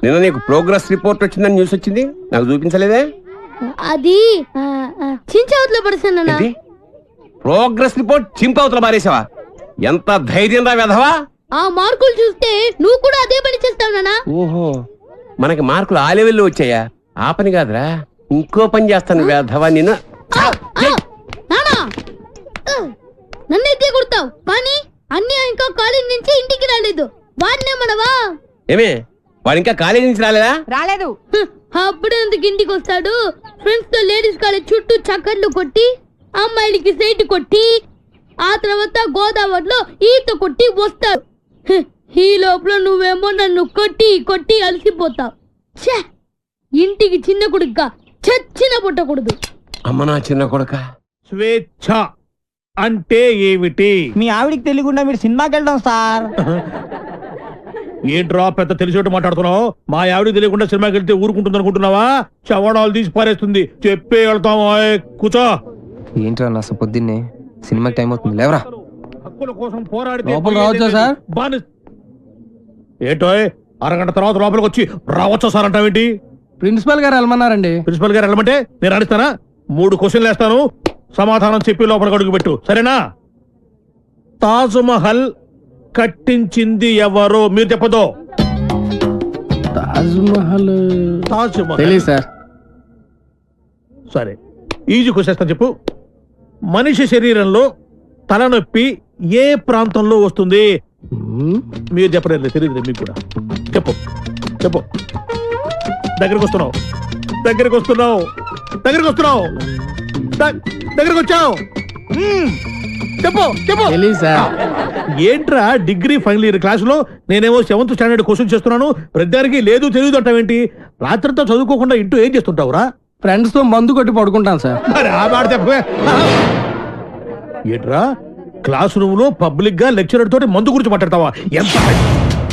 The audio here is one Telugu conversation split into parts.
నిన్న నీకు ప్రోగ్రెస్ రిపోర్ట్ వచ్చిందని న్యూస్ వచ్చింది, నాకు చూపించలేదే? అది చించవతలో పడుతున్నా. ప్రోగ్రెస్ రిపోర్ట్ చింపవతల మారేసావా? ఎంత ధైర్యం రా వెధవా! ఆ మార్కులు చూస్తే నువ్వు కూడా అదే పని చేస్తావు నాన్న. ఓహో, మనకి మార్కులు ఆ లెవెల్లో వచ్చాయా? ఆ పని కాదురా, ఇంకో పని చేస్తాను వెధవా నిన్ను. నన్నైతే కొడతావు కానీ అన్నీ ఇంకా కాలేజ్ నుంచి ఇంటికి రాలేదు. వాడినే మనవా? ఏమే, వాడు ఇంకా కాలేజీ నుంచి రాలేదా? రాలేదు. అప్పుడే ఎందుకు ఇంటికి వస్తాడు? ఫ్రెండ్స్ తో లేడీస్ కాలేజ్ చుట్టూ చక్కర్లు కొట్టి, అమ్మాయిలకి సైట్ కొట్టి, ఆ తర్వాత గోదావరిలో ఈత కొట్టి వస్తాడు. ఈ లోపల నువ్వేమో నన్ను కొట్టి కొట్టి అలసిపోతావు. ఇంటికి చిన్న కొడుక చచ్చిన పుట్టకూడదు. అమ్మ నా చిన్న కొడుక. స్వేచ్ఛ అంటే ఏమిటి? మీ ఆవిడికి తెలియకుండా మీరు సినిమాకి వెళ్దాం సార్. ఏంట్రా పెద్ద తెలిసేట్టు మాట్లాడుతున్నావు? మా ఆవిడికి తెలియకుండా సినిమాకి వెళ్తే ఊరుకుంటుంది అనుకుంటున్నావా? చవడాలు తీసి పారేస్తుంది. చెప్పే వెళ్తాం. కూర్చో. ఏంట్రా నా పొద్దున్నే సినిమాకి టైం అవుతుంది, లేవరా. హక్కుల కోసం పోరాడితే లోపల రావచ్చా సార్? ఏంటో అరగంట తర్వాత లోపలికి వచ్చి రావచ్చా సార్ అంటావేంటి? ప్రిన్సిపల్ గారు వెళ్ళమన్నారండి. ప్రిన్సిపల్ గారు వెళ్ళమంటే నేను అడిస్తానా? 3 క్వశ్చన్లు వేస్తాను, సమాధానం చెప్పి లోపలికి అడుగు పెట్టు, సరేనా? తాజ్ మహల్ కట్టించింది ఎవరు? మీరు చెప్పదు. తాజ్ మహల్ తాజ్ మహల్ తెలియదు సార్. సరే, ఈజీ క్వశ్చన్ చెప్పు. మనిషి శరీరంలో తలనొప్పి ఏ ప్రాంతంలో వస్తుంది? మీరు చెప్పలేదు, తెలియదు మీకు కూడా. చెప్పు చెప్పు. దగ్గరికి వస్తున్నావు, దగ్గరికి వస్తున్నావు, దగ్గరికి వస్తున్నావు, దగ్గరికి వచ్చావు. చెప్పు చెప్పు. తెలియదు సార్. ఏంట్రా డిగ్రీ ఫైనల్ ఇయర్ క్లాసులో నేనేమో 7th స్టాండర్డ్ క్వశ్చన్ చేస్తున్నాను, ప్రతిదానికి లేదు తెలియదు అంటావేంటి? రాత్రితో చదువుకోకుండా ఇంటూ ఏం చేస్తుంటావురా? ఫ్రెండ్స్ తో మందు కొట్టి పడుకుంటాను సార్. మరి ఆ మాట చెప్పే. ఏంట్రా క్లాస్ రూమ్ లో పబ్లిక్ గా లెక్చరర్ తోటి మందు గురించి మాట్లాడతావా? ఎంత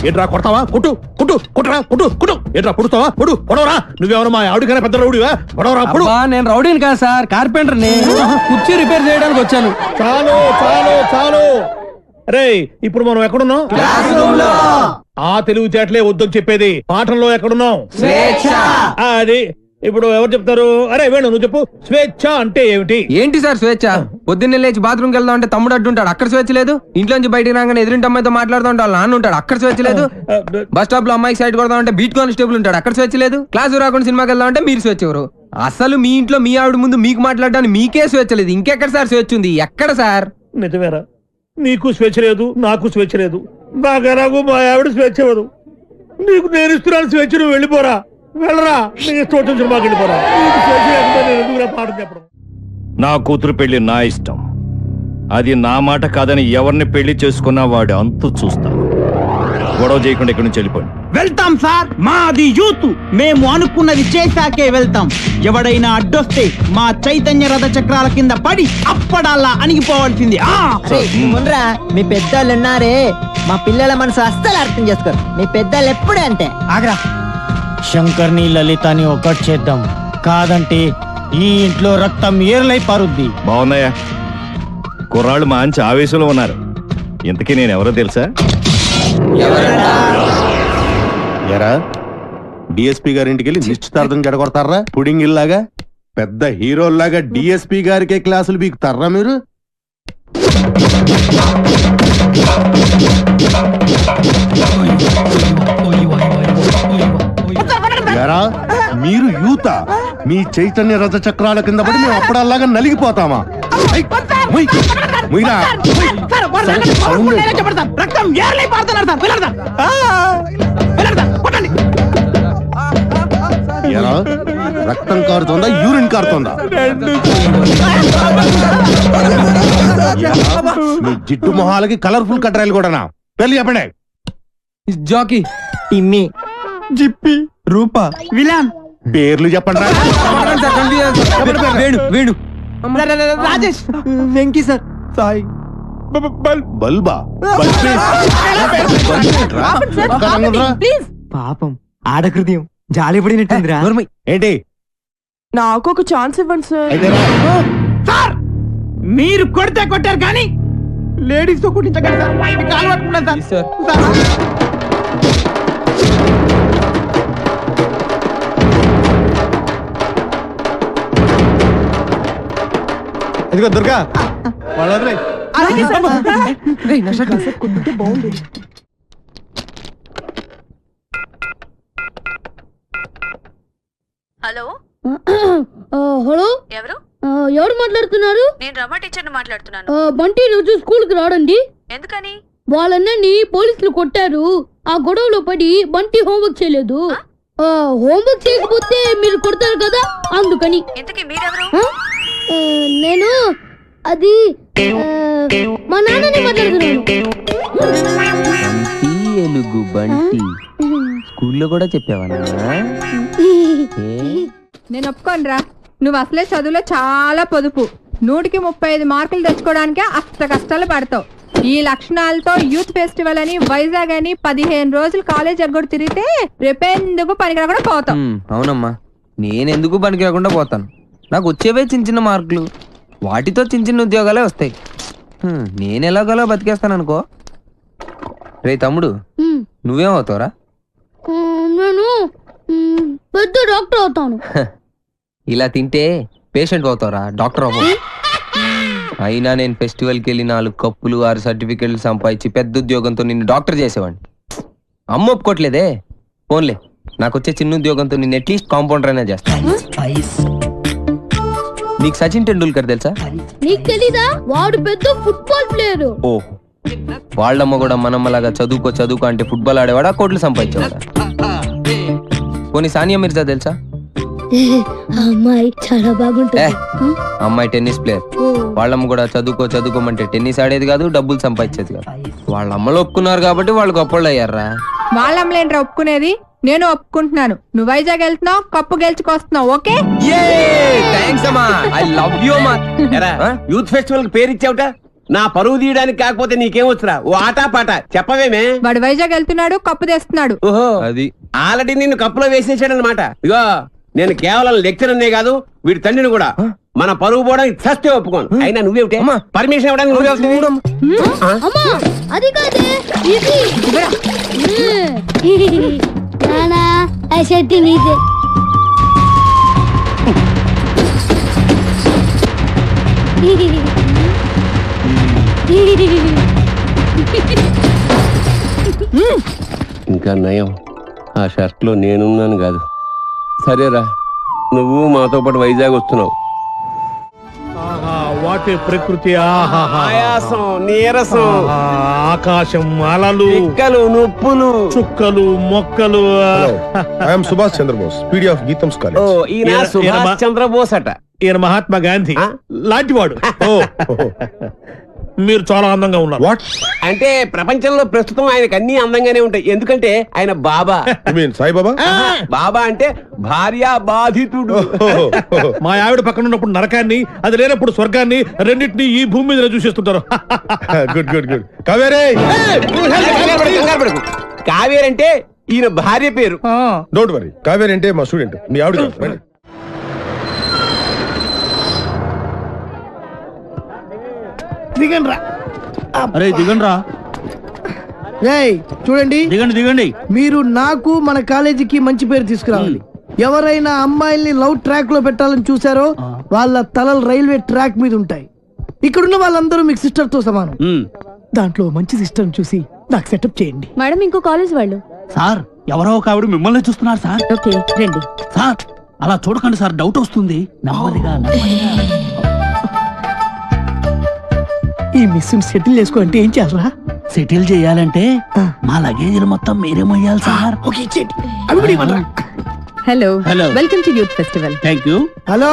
ఏంట్రా కొడతావా? కొట్టు కొట్టు కొట్టరా కొట్టు కొట్టు. ఏంట్రా కొడుతావా? కొడు పొడవరా. నువ్వెవరు మా ఆవిడకైనా పెద్ద రౌడివా? పొడవరా పొడు. నేను రౌడీని కాదు సార్, కార్పెంటర్ ని. కుర్చీ రిపేర్ చేయడానికి వచ్చాను. చాలు చాలు చాలు. రే, ఇప్పుడు మనం ఎక్కడున్నాం? ఆ తెలివితేటలే వద్దని చెప్పేది. పాఠంలో ఎక్కడున్నాం? అది ఇప్పుడు ఎవరు చెప్తారు? అరే వేణు నువ్వు చెప్పు. స్వేచ్ఛ అంటే ఏమిటి? ఏంటి సార్ స్వేచ్ఛ? పొద్దున్నే లేచి బాత్రూమ్కి వెళ్దాం అంటే తమ్ముడు అడ్డుంటాడు, అక్కడ స్వేచ్ఛ లేదు. ఇంట్లోంచి బయటికి రాగానే ఎదురింటి అమ్మాయితో మాట్లాడుతూ ఉంటాడు, నాన్న ఉంటాడు, అక్కడ స్వేచ్ఛ లేదు. బస్ స్టాప్ లో అమ్మాయికి సైడ్ కొడదాం అంటే బీట్ కానిస్టేబుల్ ఉంటాడు, అక్కడ స్వేచ్ఛ లేదు. క్లాసు రాకుండా సినిమాకి వెళ్దాం అంటే మీరు స్వేచ్ఛ ఎవరు? అసలు మీ ఇంట్లో మీ ఆవిడ ముందు మీకు మాట్లాడడానికి మీకే స్వేచ్ఛ లేదు, ఇంకెక్కడ సార్ స్వేచ్ఛ ఉంది? ఎక్కడ సార్? నిజమేరా, నీకు స్వేచ్ఛ లేదు, నాకు స్వేచ్ఛ లేదు. నాకు మా ఆవిడ స్వేచ్ఛ ఇవ్వదు. నీకు నేను ఇస్తున్నాను స్వేచ్ఛ, నువ్వు వెళ్ళిపోరా. వెళ్ళరా, నీ ఇష్టం వచ్చిన సినిమాకి వెళ్ళిపోరా. నీకు స్వేచ్ఛ లేకపోతే నేను ఎందుకురా పాఠం చెప్పడం? నా కూతురు పెళ్లి నా ఇష్టం, అది నా మాట కాదని ఎవరిని పెళ్లి చేసుకున్నా వాడు అంతు చూస్తాను. గొడవ చేయకుండా ఇక్కడి నుంచి వెళ్ళిపోండి. వెళ్తాం సార్, మాది యూత్, మేము అనుకున్నది చేశాకే వెళ్తాం. ఎవడైనా అడ్డొస్తే మా చైతన్య రథ చక్రాల కింద పడి అప్పడాలా అణిగిపోవాల్సింది. మీ పెద్దోళ్ళు ఉన్నారే, మా పిల్లల మనసు అస్సలు అర్థం చేసుకోరు. మీ పెద్దోళ్ళు ఎప్పుడే అంటే ఆగ్రా. శంకర్ని లలితని ఒకటి చేద్దాం, కాదంటే ఈ ఇంట్లో రక్తం ఏర్లై పారుద్ది. బాగున్నాయా? కుర్రాళ్ళు మంచి ఆవేశంలో ఉన్నారు. ఇంతకీ నేను ఎవరో తెలుసా? ఎరా డిఎస్పీ గారింటికి వెళ్ళి నిశ్చితార్థం జడగొడతారా? పుడింగ్ ఇల్లాగా పెద్ద హీరోల్లాగా డిఎస్పీ గారికే క్లాసులు బీకుతారా మీరు? ఎరా మీరు యూత, మీ చైతన్య రథ చక్రాల కింద పడి మేము అప్పుడల్లాగా నలిగిపోతామా? రక్తం ఏర్లై పారుతున్నారు సార్. ఎరా రక్తం కారుతోందా, యూరిన్ కారుతోందా? మీ జిడ్డు మొహాలకి కలర్ఫుల్ కట్రాయలు కూడానా? పెళ్లి చెప్పండి. జాకీ, టిమ్మి, జిప్పి, రూపా, విలాన్ పేర్లు చెప్పండి. వేణు వేణు రాజేష్, వెంకీ సార్, సాయి, బల్బా పాపం ఆడ హృదయం జాలి పడినట్టుందిరా. ఏంటి? నాకు ఒక ఛాన్స్ ఇవ్వండి సార్, మీరు కొడితే కొట్టారు కానీ లేడీస్ తో కుట్టించగలరు సార్. మీకు అలవాటు ఉన్నది సార్. ఇదిగో దుర్గా వాళ్ళ రేయ్, నా షర్ట్. హలో హలో ఎవరు? ఎవరు మాట్లాడుతున్నారు? నేను రమ టీచర్ని మాట్లాడుతున్నాను. బంటి రోజు స్కూల్ కి రాడండి. ఎందుకని? వాళ్ళన్నీ పోలీసులు కొట్టారు. ఆ గొడవలో పడి బంటి హోంవర్క్ చేయలేదు. హోంవర్క్ చేయకపోతే మీరు కొడతారు కదా, అందుకని. ఇంతకీ మీరెవరు? నేను అది మా నాన్నని మాట్లాడుతున్నాను. బంటి ఎలుగు బంటి స్కూల్లో కూడా చెప్పావా నేను ఒప్పుకోనరా. నువ్వు అసలే చదువులో చాలా పొదుపు. 100కి 35 మార్కులు తెచ్చుకోవడానికే అష్ట కష్టాలు పడతావు. ఈ లక్షణాలతో యూత్ ఫెస్టివల్ అని వైజాగ్ అని 15 రోజులు కాలేజ్ ఎగ్గొడు తిరిగితే రేపెందుకు పనికిరాకుండా పోతావు. అవునమ్మా, నేనెందుకు పనికి రాకుండా పోతాను. నాకు వచ్చేవే చిన్న చిన్న మార్కులు, వాటితో చిన్న చిన్న ఉద్యోగాలే వస్తాయి. నేను ఎలాగోలా బతికేస్తాను అనుకో. రే తమ్ముడు, నువ్వేమవుతావురా? నేను పెద్ద డాక్టర్ అవుతాను. ఇలా తింటే పేషెంట్ అవుతారా, డాక్టర్ అవ్వవు. అయినా నేను ఫెస్టివల్కి వెళ్ళి 4 కప్పులు 6 సర్టిఫికెట్లు సంపాదించి పెద్ద ఉద్యోగంతో నిన్ను డాక్టర్ చేసేవాడిని. అమ్మ ఒప్పుకోవట్లేదే. పోన్లే, నాకు వచ్చే చిన్న ఉద్యోగంతో నిన్ను అట్లీస్ట్ కాంపౌండర్ అయినా చేస్తాను. నీకు సచిన్ టెండూల్కర్ తెలుసా? నీకు తెలీదా? వాడు పెద్ద ఫుట్బాల్ ప్లేయర్. ఓ, వాళ్ళమ్మ కూడా మనమ్మలాగా చదువుకో అంటే ఫుట్బాల్ ఆడేవాడా, కోట్లు సంపాదించేవాడా? పోనీ సానియా మిర్జా తెలుసా? అమ్మాయి చాలా బాగుంటుంది. అమ్మాయి టెన్నిస్ ప్లేయర్. వాళ్ళమ్మ కూడా చదువుకోమంటే టెన్నిస్ ఆడేది కాదు, డబ్బులు సంపాదించేది కాదు. వాళ్ళ అమ్మలు ఒప్పుకున్నారు కాబట్టి వాళ్ళు గొప్పళ్ళు అయ్యారా. వాళ్ళ అమ్మలేంట్రా ఒప్పుకునేది? నేను ఒప్పుకుంటున్నాను. నువ్వు వైజాగ్ వెళ్తున్నావు, కప్పు గెలుచుకొస్తున్నావు. ఓకే, థాంక్స్ అమ్మా. ఐ లవ్ యు అమ్మా. యూత్ ఫెస్టివల్ పేరు ఇచ్చావుట, నా పరువు తీయడానికి. కాకపోతే నీకేం వచ్చురా ఓ ఆటా పాట చెప్పవేమే? వాడు వైజాగ్ వెళ్తున్నాడు, కప్పు తెస్తున్నాడు. ఓహో, అది ఆల్రెడీ నిన్ను కప్పులో వేసేసాడనమాట. ఇగో, నేను కేవలం లెక్చరర్నే కాదు, వీడి తండ్రిని కూడా. మన పరువు పోవడానికి చస్తే ఒప్పుకోను. అయినా నువ్వేమిటే పర్మిషన్ ఇవ్వడానికి నువ్వే. అమ్మా, అది కాదే ఇది. నానా, ఆ షర్ట్ నీదే. ఇంకా నయం, ఆ షర్ట్ లో నేనున్నాను కాదు. సరేరా, నువ్వు మాతో పాటు వైజాగ్ వస్తున్నావు. వాటి ప్రకృతి, ఆయాసం, నీరసం, ఆకాశం, అలలు, పిక్కలు, నొప్పులు, చుక్కలు, మొక్కలు. I'm Subhash Chandrabose, PD of గీతంస్ ఓ, కాలేజ్. ఈయన సుభాష్ చంద్రబోస్ అట. ఈయన మహాత్మా గాంధీ లాంటివాడు. మీరు చాలా అందంగా ఉన్నారు. వాట్ అంటే ప్రపంచంలో ప్రస్తుతం ఆయనకు అన్ని అందంగానే ఉంటాయి. ఎందుకంటే ఆయన బాబా. సాయిబాబా? బాబా అంటే భార్య బాధితుడు. మా ఆవిడ పక్కన ఉన్నప్పుడు నరకాన్ని, అది లేనప్పుడు స్వర్గాన్ని, రెండింటినీ ఈ భూమి మీద చూసేస్తుంటారు. Good good good. కావేరే, కంగారు పడకు. కావేరి అంటే ఈయన భార్య పేరు. Don't worry. కావేరి అంటే మా స్టూడెంట్, మీ ఆవిడ కాదు. రండి. అరే దిగండి రా. చూడండి, దిగండి. మీరు నాకు మన కాలేజీకి మంచి పేరు తీసుకురావాలి. ఎవరైనా అమ్మాయిల్ని లవ్ ట్రాక్ లో పెట్టాలని చూసారో వాళ్ళ తలలు రైల్వే ట్రాక్ మీద ఉంటాయి. ఇక్కడున్న వాళ్ళందరూ మీకు సిస్టర్ తో సమానం. దాంట్లో మంచి సిస్టర్ చూసి నాకు సెటప్ చేయండి. మేడం, ఇంకో కాలేజ్ వాళ్ళు. సార్, ఎవరో ఒక ఆవిడ మిమ్మల్ని చూస్తున్నారు సార్. ఓకే, రండి. సార్, అలా చూడకండి సార్, డౌట్ వస్తుంది. నెమ్మదిగా. ఈ మిస్ సెటిల్ చేసుకో అంటే ఏం చేయాలరా? సెటిల్ చేయాలంటే మా లగేజీలు మొత్తం మీరే మొయ్యాలి సార్. ఓకే, ఇచ్చేయండి. అవి కూడా ఇవ్వండి. Hello, hello, welcome to youth festival. Thank you. Hello,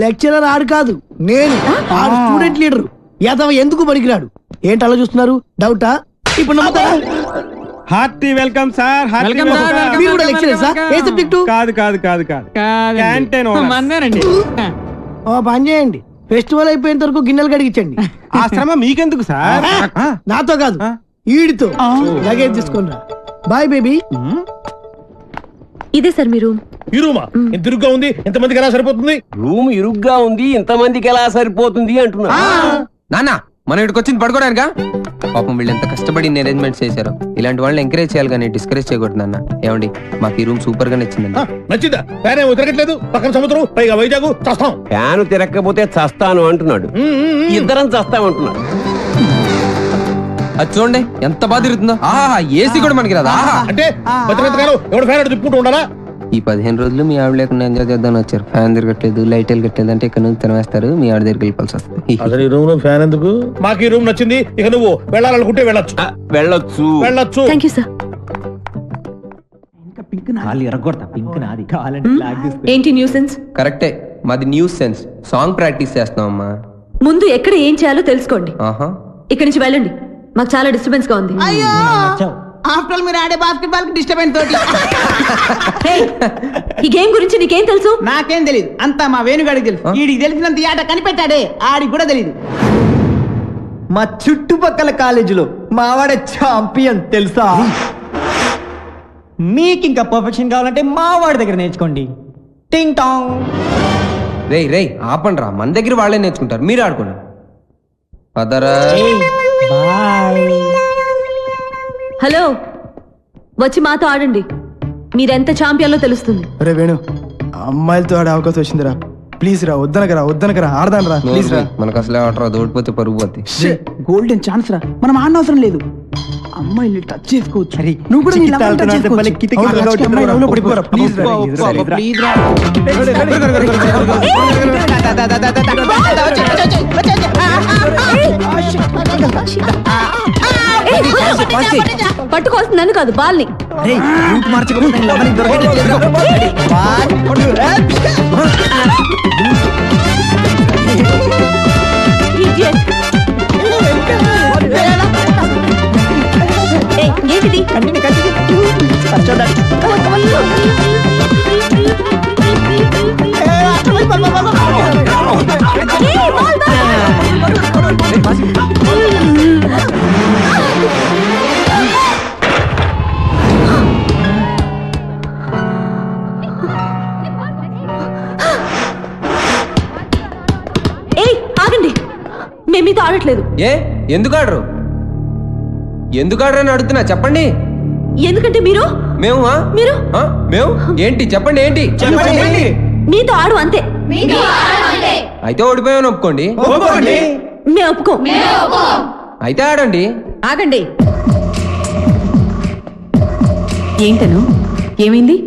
lecturer ఆడు కాదు, నేను ఆడు స్టూడెంట్ లీడర్. యాదవ ఎందుకు పనికిరాడు? ఏంటి అలా చూస్తున్నారు? డౌటా? ఇప్పుడు నమ్ముతారా? Hearty welcome sir. మీరు కూడా లెక్చరర్ సార్? ఏ సబ్జెక్టు? కాదు. ఓ పని చేయండి, ఫెస్టివల్ అయిపోయేంత వరకు గిన్నెలు కడిగించండి. ఆ శ్రమ మీకెందుకు సార్? నాతో కాదు, ఈడితో. లగేజ్ తీసుకుని రా. Bye baby. ఇదే సార్ మీరు. ఈ రూమా ఇంత ఇరుగ్గా ఉంది, ఎంతమందికి ఎలా సరిపోతుంది? రూమ్ ఇరుగ్గా ఉంది, ఇంతమందికి ఎలా సరిపోతుంది అంటున్నా. నాన్న, మనం ఇక్కడికి వచ్చింది పడుకోవడానికా? పాపం వీళ్ళు ఎంత కష్టపడి అరేంజ్మెంట్స్ చేశారు. ఇలాంటి వాళ్ళని ఎంకరేజ్ చేయాలి కానీ డిస్కరేజ్ చేయకూడదు అన్న. ఏమండి మాకు ఈ రూమ్ సూపర్ గా నచ్చిందండి. నచ్చిందా? ఫ్యాన్ ఏమో తిరగట్లేదు, పక్కన సముద్రం, పైగా వైజాగ్, చస్తాం. ఫ్యాన్ తిరగకపోతే చస్తాను అంటున్నాడు, ఇద్దరం చస్తామంటున్నాడు. అది చూడండి ఎంత బాగా తిరుగుతుందో. ఆహా ఏసీ కూడా మనకి రాదు. ఆహా అంటే ఎవడు ఫ్యాన్ తిప్పుకుంటూ ఉండాలా? ఈ 15 రోజులు మీ ఆవిడ లేకుండా ఎంజాయ్ చేద్దామని వచ్చారు. ఫ్యాన్ తిరగట్లేదు, లైట్ వెళ్ళగట్లేదు అంటే ఇక్కడ నుంచి తినవేస్తారు, మీ ఆవిడ దగ్గరికి వెళ్ళిపోవాల్సి వస్తుంది. అసలు ఈ రూమ్ లో ఫ్యాన్ ఎందుకు? మాకు ఈ రూమ్ నచ్చింది. ఇక నువ్వు వెళ్ళాలనుకుంటే వెళ్ళొచ్చు. వెళ్ళొచ్చు వెళ్ళొచ్చు. Thank you sir. ఏంటి న్యూసెన్స్? కరెక్టే, మాది న్యూస్ సెన్స్. సాంగ్ ప్రాక్టీస్ చేస్తాం అమ్మా. ముందు ఎక్కడ ఏం చేయాలో తెలుసుకోండి. ఆహా ఇక్కడి నుంచి వెళ్ళండి, మాకు చాలా డిస్టర్బెన్స్ గా ఉంది. అయ్యో ఆఫ్టర్ ఆల్ మీరు ఆడే బాస్కెట్బాల్ కి డిస్టర్బెన్స్ తోటి. Hey, ఈ గేమ్ గురించి నీకేం తెలుసు? నాకేం తెలియదు, అంతా మా వేణుగాడికి తెలుసు. వీడికి తెలిసినంత ఈ ఆట కనిపెట్టాడే, ఆడికి కూడా తెలియదు. మా చుట్టుపక్కల కాలేజీలో మావాడే ఛాంపియన్ తెలుసా? మీకు ఇంకా పర్ఫెక్షన్ కావాలంటే మావాడి దగ్గర నేర్చుకోండి. టింగ్ టాంగ్. రేయ్ రేయ్ ఆపండి రా, మన దగ్గర వాళ్ళే నేర్చుకుంటారు, మీరు ఆడుకోండి. పదరా. హలో, వచ్చి మాతో ఆడండి. మీరెంత ఛాంపియన్లో తెలుస్తుంది. అరే వేణు, అమ్మాయిలతో ఆడే అవకాశం వచ్చిందిరా. ప్లీజ్ రా, వద్దనకరా ఆడదాను రా, ప్లీజ్ రా. మనకు అసలే ఆట రాదు, ఓడిపోతే పరుగు పోద్ది. గోల్డెన్ ఛాన్స్ రా, మనం ఆడనవసరం లేదు. అమ్మాయిని టచ్ చేసుకోవచ్చు. నువ్వు కూడా నీ లవర్ టచ్ చేసుకోవచ్చు. అమ్మాయి లవ్లో పడిపోరా, ప్లీజ్ రా. ప్లీజ్ రా. పట్టుకోవాల్సింది నన్ను కాదు, బాల్ని. ఏంటిది? ఆగండి, మేము మీతో ఆడట్లేదు. ఏ ఎందుకు ఆడరు? ఎందుకు ఆడరని అడుగుతున్నా, చెప్పండి. ఎందుకంటే మీరు మేము మేము ఏంటి చెప్పండి, ఏంటి మీతో ఆడు అంతే. అయితే ఓడిపోయామని ఒప్పుకోండి. మేము ఒప్పుకో. అయితే ఆడండి. ఆగండి. ఏంటను, ఏమైంది?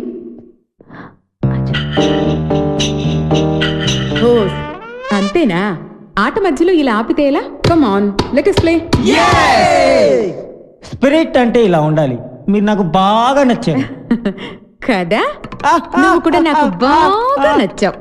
అంతేనా? ఆట మధ్యలో ఇలా ఆపితే ఎలా? Come on, let us play. Spirit అంటే ఇలా ఉండాలి. మీరు నాకు బాగా నచ్చారు కదా, నువ్వు కూడా నాకు బాగా నచ్చావు.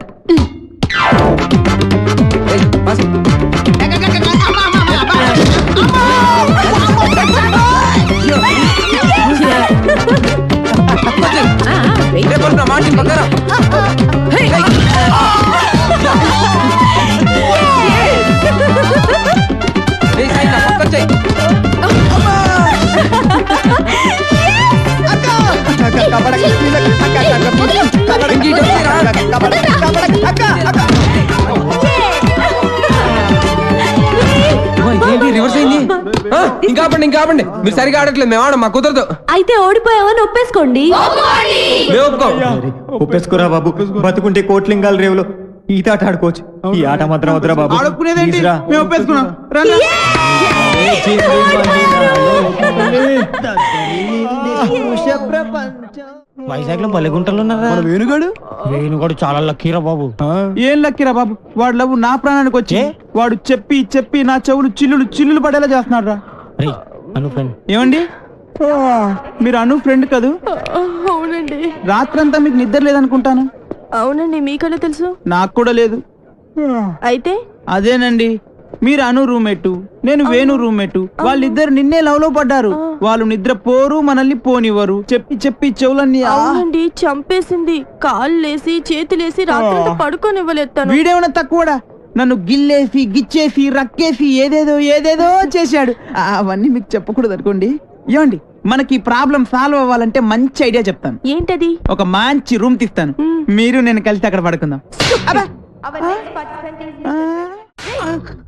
రివర్స్ అయింది. ఇంకా ఆపండి, మీరు సరిగా ఆడట్లేదు, మేము ఆడం, మాకు కుదరదు. అయితే ఓడిపోయావని ఒప్పేసుకోండి. మేము ఒప్పుకోం. ఒప్పేసుకోరా బాబు, బతుకుంటే కోట్లింగాల రేవులో ఈత ఆట ఆడుకోవచ్చు. ఈ ఆట మాత్రం వద్దురా బాబు. ఆడుకునేదేంటి? మేము ఒప్పేసుకున్నాం. వైజాగ్ లో బలిగుంటలు ఉన్నారా? వేణుగాడు చాలా లక్కీరా బాబు. ఏం లక్కీరా బాబు, వాడు లవ్ నా ప్రాణానికి వచ్చి వాడు చెప్పి చెప్పి నా చెవులు చిల్లులు పడేలా చేస్తున్నాడు రా. ఏమండి, మీరు అను ఫ్రెండ్ కదూ? అవునండి. రాత్రంతా మీకు నిద్ర లేదనుకుంటాను. అవునండి, మీకన్నా తెలుసు? నాకు కూడా లేదు. అయితే అదేనండి, మీరు అను రూమ్మేటు, నేను వేణు రూమ్మేటు. వాళ్ళిద్దరు నిన్నే లవ్ లో పడ్డారు. వాళ్ళు నిద్ర పోరు, మనల్ని పోనివ్వరు. చెప్పి చెప్పి చెవులన్నీ అవునండి చంపేసింది. కాళ్ళేసి చేతులేసి రాత్రి పడుకోనివ్వలేదు. వీడేమన్నా తక్కువడా? నన్ను గిల్లేసి గిచ్చేసి రక్కేసి ఏదేదో చేశాడు. అవన్నీ మీకు చెప్పకూడదు అనుకోండి. ఏమండి, మనకి ప్రాబ్లం సాల్వ్ అవ్వాలంటే మంచి ఐడియా చెప్తాను. ఏంటది? ఒక మంచి రూమ్ తీస్తాను, మీరు నేను కలిసి అక్కడ పడుకుందాం.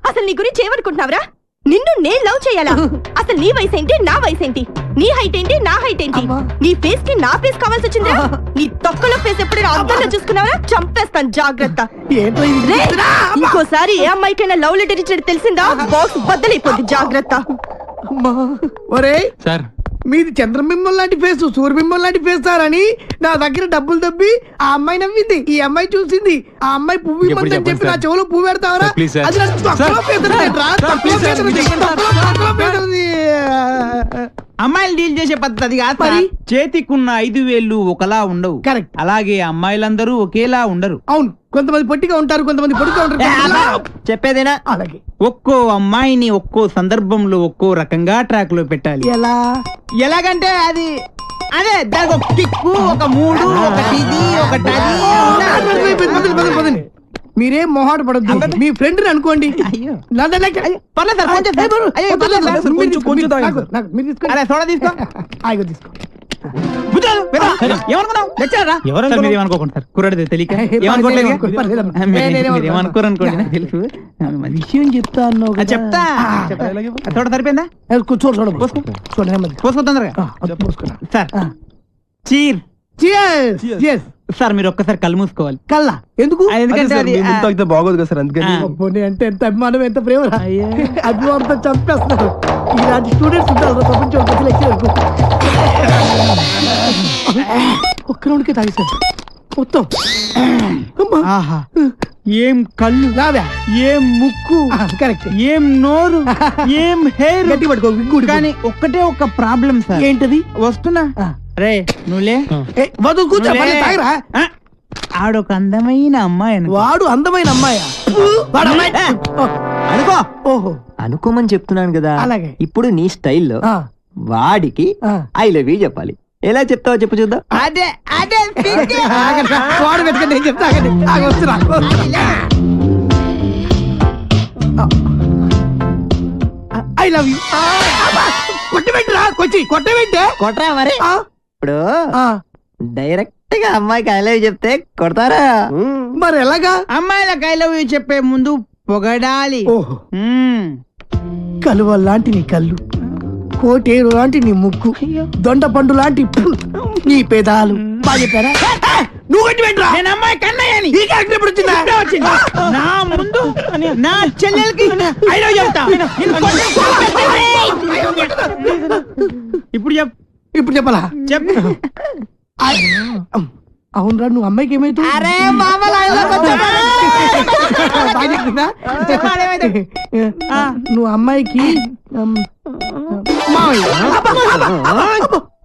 అసలు నీ గురించి ఏమనుకుంటున్నావురా? నిన్ను నేను లవ్ చేయాలా? అసలు నీ వయసు ఏంటి, నా వయసు ఏంటి? నీ హైట్ ఏంటి, నా హైట్ ఏంటి? నీ ఫేస్ కి నా ఫేస్ కావాల్సి వచ్చిందా? నీ తొక్కలో ఫేస్ ఎప్పుడైనా అద్దంలో చూసుకున్నావా? చంపేస్తాను, జాగ్రత్త. రేయ్, ఇంకోసారి ఏ అమ్మాయికైనా లవ్ లెటర్ ఇచ్చినట్టు తెలిసిందా బాక్స్ బద్దలైపోద్ది, జాగ్రత్త. ఒరే సార్ మీది చంద్రబింబం లాంటి ఫేస్, సూర్యబింబం లాంటి ఫేస్ సార్ అని నా దగ్గర డబ్బులు దబ్బి ఆ అమ్మాయి నవ్వింది, ఈ అమ్మాయి చూసింది, ఆ అమ్మాయి పువ్వు ఇమ్మందని చెప్పి నా చెవులో పువ్వు పెడతావరా? అది నాకు తొక్కలో పేదరిరా, తొక్కలో పేదరిది, తొక్కలో పేదరిది. అమ్మాయిలు డీల్ చేసే పద్ధతి కాదు మరి. చేతికున్న 5 వేళ్ళు ఒకలా ఉండవు. కరెక్ట్. అలాగే అమ్మాయిలందరూ ఒకేలా ఉండరు. అవును, కొంతమంది పొట్టిగా ఉంటారు, కొంతమంది పొడుగా ఉంటారు. చెప్పేదేనా? అలాగే ఒక్కో అమ్మాయిని ఒక్కో సందర్భంలో ఒక్కో రకంగా ట్రాక్ లో పెట్టాలి. ఎలా? ఎలాగంటే అది అదే దానికి ఒక కిక్కు, ఒక మూడు, ఒకటి ఇది, ఒకటి అది. మీరేం మొహాట పడద్దు, మీ ఫ్రెండ్ అనుకోండి. పర్లేదు సార్, కొంచెం సేపు. అయ్యో, పర్లేదు సార్, కొంచెం అరే సోడా తీసుకో. తీసుకో. ఏమనుకున్నావు? లెక్చరరా? సార్, మీరు ఏమనుకోకండి సార్, కుర్రాడితే తెలియక ఏమనుకోవట్లేదు. ఏమనుకోరనుకోండి, నాకు తెలుసు. విషయం చెప్తా అన్నావు కదా. చెప్తా. సోడా సరిపోయిందా? పోసుకో తొందరగా. Sir cheer. సార్ మీరు ఒక్కసారి కళ్ళు మూసుకోవాలి. కల్లా ఎందుకు? ఎందుకంటే అది తాగితే బాగోదు కదా సార్, అందుకని. అంటే ఎంత అభిమానం, ఎంత ప్రేమ. అభిమానంతో చంపేస్తున్నారు. ఇలాంటి స్టూడెంట్స్ ఉంటారు ప్రపంచం. ఒక్క రౌండ్కే తాగేశారు మొత్తం. ఆహా, ఏం కళ్ళు, ఏం ముక్కు, కరెక్ట్, ఏం నోరు, ఏం హెయిర్. గట్టి పట్టుకో. కానీ ఒక్కటే ఒక ప్రాబ్లం సార్. ఏంటది? వస్తున్నా. రే నువ్వులే, వదులు కూర్చో. తాగరా? ఆడొక అందమైన అమ్మాయి. వాడు అందమైన అమ్మాయా? అనుకో. ఓహో, అనుకోమని చెప్తున్నాను కదా. అలాగే. ఇప్పుడు నీ స్టైల్లో వాడికి ఐ లవ్ యూ చెప్పాలి. ఎలా చెప్తావో చెప్పు చూద్దాం. అదే అదే వాడు వెతకండి, నేను చెప్తా. వస్తున్నా. I love you. కొట్టబెట్టరా, కొట్టబెట్టే. కొట్టరా మరి. ఇప్పుడు డైరెక్ట్ గా అమ్మాయికి ఐ లవ్ యూ చెప్తే కొడతారా? మరి ఎలాగా? అమ్మాయిలకు ఐ లవ్ యూ చెప్పే ముందు పొగడాలి. కలువ లాంటి నీ కళ్ళు, కోటేరు లాంటి నీ ముక్కు, దొండ పండు లాంటి నీ పెదాలు. బాగా చెప్పారా? నువ్వు కొట్టి పెట్టరా. నేను అమ్మాయి కన్నయ్యని. ఈ క్యారెక్టర్ ఎప్పుడు వచ్చిందా? వచ్చింది. నా ముందు నా చెల్లెలకి ఐ లవ్ చెప్తా. ఇప్పుడు చెప్పాలా? చెప్పు. అవునరా, నువ్వు అమ్మాయికి ఏమైతే నువ్వు అమ్మాయికి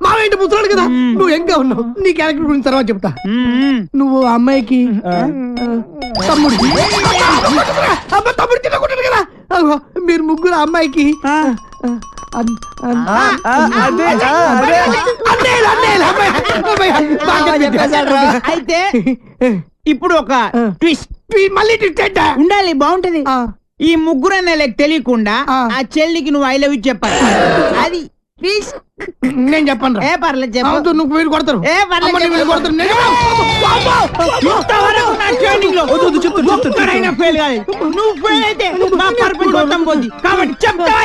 మామయ్య ముసలాడు కదా, నువ్వు ఎంగా ఉన్నావు. నీ క్యారెక్టర్ గురించి తర్వాత చెప్తా. నువ్వు అమ్మాయికి తమ్ముడు. తమ్ముడు తినకుంటాడు కదా. మీరు ముగ్గురు అమ్మాయికి అయితే ఇప్పుడు ఒక ట్విస్ట్. మళ్ళీ ట్విస్ట్ ఉండాలి, బాగుంటది. ఈ ముగ్గురు అనే తెలియకుండా ఆ చెల్లికి నువ్వు ఐ లవ్ యూ చెప్పాలి. అది నేను చెప్పను. ఏ పర్లేదు చెప్పు. నువ్వు వీళ్ళు కొడతారు. ఏ పర్లేదు కొడతారు. నువ్వు ఫెయిల్ అయితే మా పర్పస్ మొత్తం పోద్ది. కాబట్టి చెప్తావా?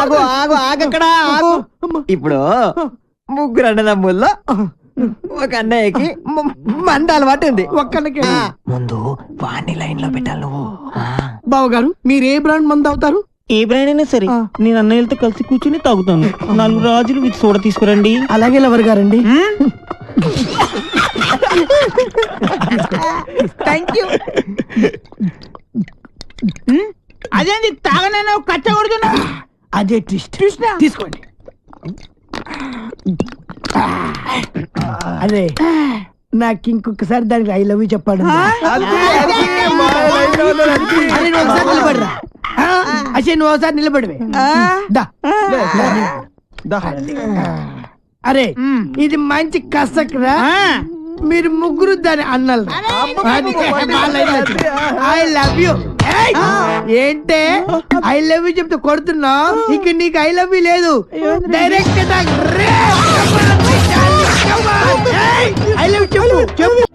ఆగు ఆగు ఆగక్కడ ఆగు. ఇప్పుడు ముగ్గురు అన్నదమ్ముల్లో ఒక అన్నయ్యకి మంద అలవాటు ఉంది. ఒక్కళ్ళకి ముందు వాణ్ణి లైన్ లో పెట్టాలి నువ్వు. బావగారు, మీరు ఏ బ్రాండ్ మంది అవుతారు? ఏ బ్రాండ్ అయినా సరే నేను అన్నయ్యలతో కలిసి కూర్చుని తాగుతాను. 4 రాజులు వీటి సోడా తీసుకురండి. అలాగే లవర్ గారండి. Thank you. అదేంటి తాగనైనా కచ్చ కొడుతున్నా? అదే ట్విస్ట్. తీసుకోండి. అదే నాకు ఇంకొకసారి దానికి ఐ లవ్ యూ చెప్పాడు. నిలబడరా. అసలు నువ్వు ఒకసారి నిలబడివే. అరే ఇది మంచి కసక్రా. మీరు ముగ్గురు దాని అన్నలు. I love you. ఏంటే ఐ లవ్ యూ చెప్తే కొడుతున్నావు? ఇక నీకు ఐ లవ్ యూ లేదు. డైరెక్ట్ ఐ లవ్ యూ చెప్పు.